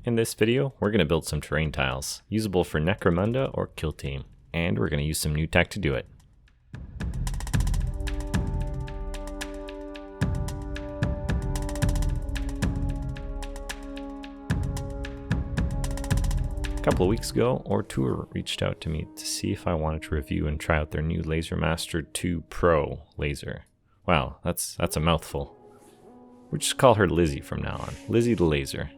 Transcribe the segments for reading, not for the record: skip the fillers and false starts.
In this video, we're going to build some terrain tiles, usable for Necromunda or Kill Team, and we're going to use some new tech to do it. A couple of weeks ago, Ortour reached out to me to see if I wanted to review and try out their new LaserMaster 2 Pro laser. Wow, that's a mouthful. We'll just call her Lizzie from now on. Lizzie the Laser.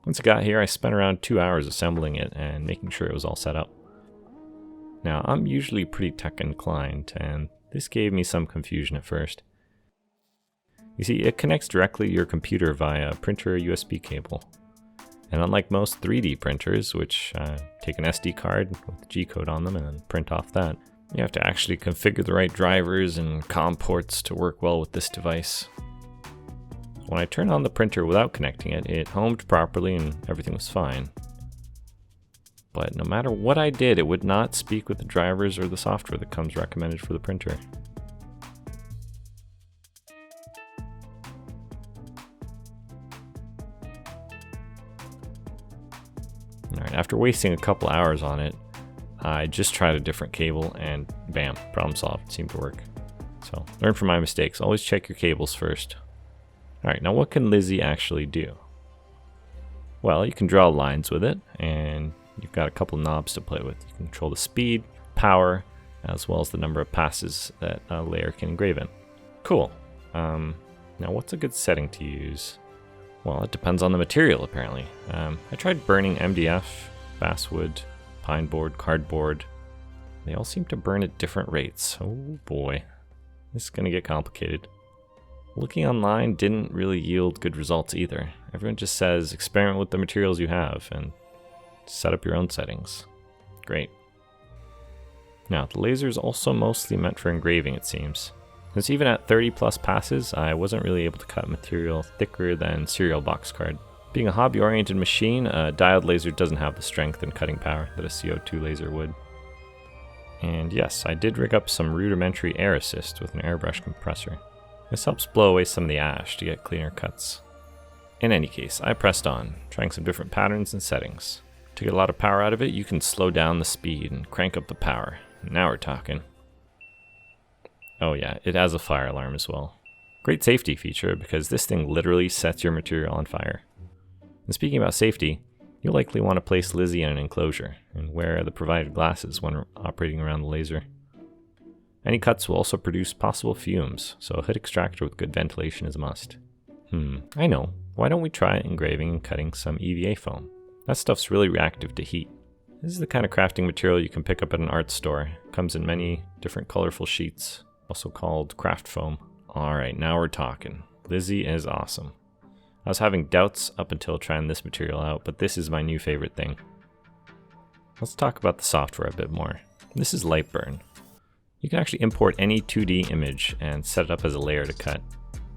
Once I got here, I spent around 2 hours assembling it and making sure it was all set up. Now, I'm usually pretty tech inclined, and this gave me some confusion at first. You see, it connects directly to your computer via a printer or USB cable. And unlike most 3D printers, which take an SD card with the G-code on them and then print off that, you have to actually configure the right drivers and COM ports to work well with this device. When I turned on the printer without connecting it, it homed properly and everything was fine. But no matter what I did, it would not speak with the drivers or the software that comes recommended for the printer. Alright, after wasting a couple hours on it, I just tried a different cable and bam, problem solved. It seemed to work. So learn from my mistakes. Always check your cables first. Alright, now what can Lizzie actually do? Well, you can draw lines with it, and you've got a couple knobs to play with. You can control the speed, power, as well as the number of passes that a layer can engrave in. Cool. Now what's a good setting to use? Well, it depends on the material, apparently. I tried burning MDF, basswood, pine board, cardboard. They all seem to burn at different rates. Oh boy, this is going to get complicated. Looking online didn't really yield good results either. Everyone just says experiment with the materials you have and set up your own settings. Great. Now, the laser is also mostly meant for engraving, it seems. Since even at 30 plus passes, I wasn't really able to cut material thicker than cereal box card. Being a hobby-oriented machine, a diode laser doesn't have the strength and cutting power that a CO2 laser would. And yes, I did rig up some rudimentary air assist with an airbrush compressor. This helps blow away some of the ash to get cleaner cuts. In any case, I pressed on, trying some different patterns and settings. To get a lot of power out of it, you can slow down the speed and crank up the power. Now we're talking. Oh yeah, it has a fire alarm as well. Great safety feature because this thing literally sets your material on fire. And speaking about safety, you'll likely want to place Lizzie in an enclosure and wear the provided glasses when operating around the laser. Any cuts will also produce possible fumes, so a hood extractor with good ventilation is a must. I know. Why don't we try engraving and cutting some Eva foam? That stuff's really reactive to heat. This is the kind of crafting material you can pick up at an art store. It comes in many different colorful sheets, also called craft foam. Alright, now we're talking. Lizzie is awesome. I was having doubts up until trying this material out, but this is my new favorite thing. Let's talk about the software a bit more. This is Lightburn. You can actually import any 2D image and set it up as a layer to cut.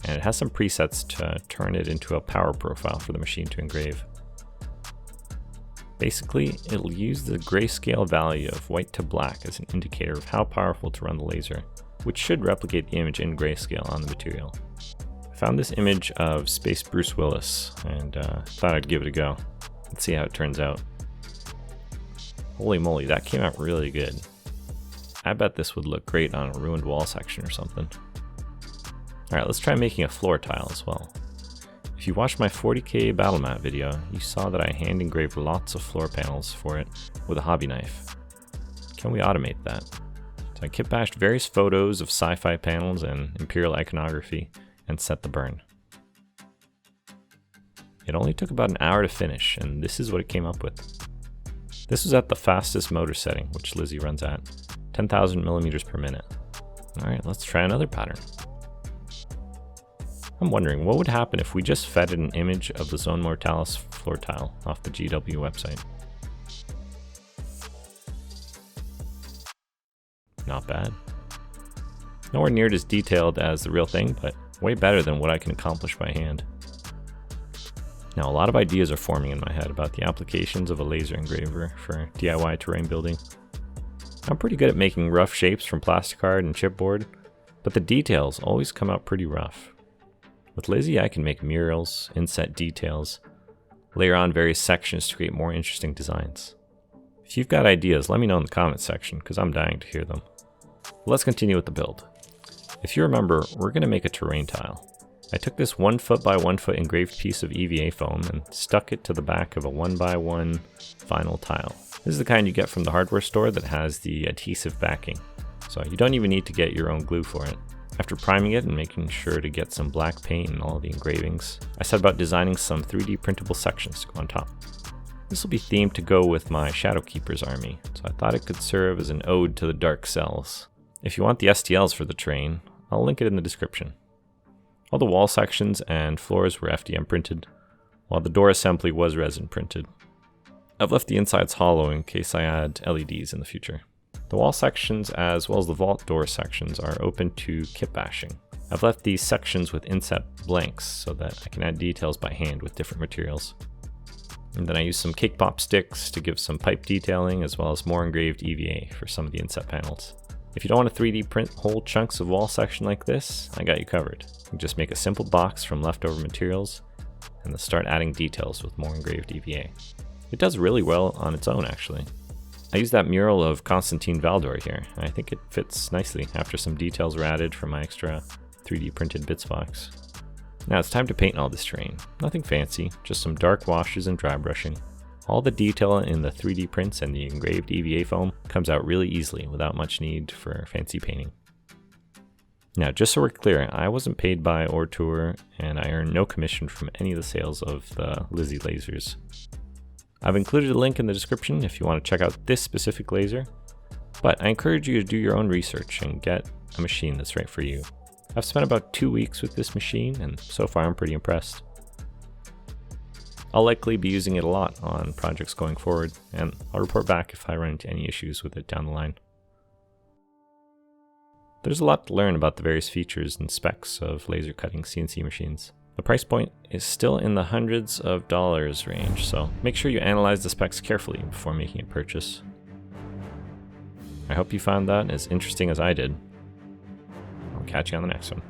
And it has some presets to turn it into a power profile for the machine to engrave. Basically, it'll use the grayscale value of white to black as an indicator of how powerful to run the laser, which should replicate the image in grayscale on the material. I found this image of Space Bruce Willis and thought I'd give it a go. Let's see how it turns out. Holy moly, that came out really good. I bet this would look great on a ruined wall section or something. Alright, let's try making a floor tile as well. If you watched my 40k battle mat video, you saw that I hand engraved lots of floor panels for it with a hobby knife. Can we automate that? So I kit bashed various photos of sci-fi panels and imperial iconography and set the burn. It only took about an hour to finish, and this is what it came up with. This was at the fastest motor setting, which Lizzie runs at, 10,000 millimeters per minute. Alright, let's try another pattern. I'm wondering, what would happen if we just fed it an image of the Zone Mortalis floor tile off the GW website? Not bad. Nowhere near as detailed as the real thing, but way better than what I can accomplish by hand. Now, a lot of ideas are forming in my head about the applications of a laser engraver for DIY terrain building. I'm pretty good at making rough shapes from plasticard and chipboard, but the details always come out pretty rough. With Lizzie, I can make murals, inset details, layer on various sections to create more interesting designs. If you've got ideas, let me know in the comments section, because I'm dying to hear them. Let's continue with the build. If you remember, we're going to make a terrain tile. I took this 1 foot by 1 foot engraved piece of Eva Foam and stuck it to the back of a 1 by 1 vinyl tile. This is the kind you get from the hardware store that has the adhesive backing, so you don't even need to get your own glue for it. After priming it and making sure to get some black paint in all the engravings, I set about designing some 3D printable sections to go on top. This will be themed to go with my Shadow Keeper's army, so I thought it could serve as an ode to the dark cells. If you want the STLs for the terrain, I'll link it in the description. All the wall sections and floors were FDM printed, while the door assembly was resin printed. I've left the insides hollow in case I add LEDs in the future. The wall sections as well as the vault door sections are open to kit bashing. I've left these sections with inset blanks so that I can add details by hand with different materials. And then I used some cake pop sticks to give some pipe detailing as well as more engraved EVA for some of the inset panels. If you don't want to 3D print whole chunks of wall section like this, I got you covered. You can just make a simple box from leftover materials and then start adding details with more engraved EVA. It does really well on its own actually. I used that mural of Constantine Valdor here, and I think it fits nicely after some details were added from my extra 3D printed bits box. Now it's time to paint all this terrain. Nothing fancy, just some dark washes and dry brushing. All the detail in the 3D prints and the engraved EVA foam comes out really easily without much need for fancy painting. Now just so we're clear, I wasn't paid by Tour and I earned no commission from any of the sales of the Lizzie lasers. I've included a link in the description if you want to check out this specific laser, but I encourage you to do your own research and get a machine that's right for you. I've spent about 2 weeks with this machine and so far I'm pretty impressed. I'll likely be using it a lot on projects going forward, and I'll report back if I run into any issues with it down the line. There's a lot to learn about the various features and specs of laser cutting CNC machines. The price point is still in the hundreds of dollars range, so make sure you analyze the specs carefully before making a purchase. I hope you found that as interesting as I did. I'll catch you on the next one.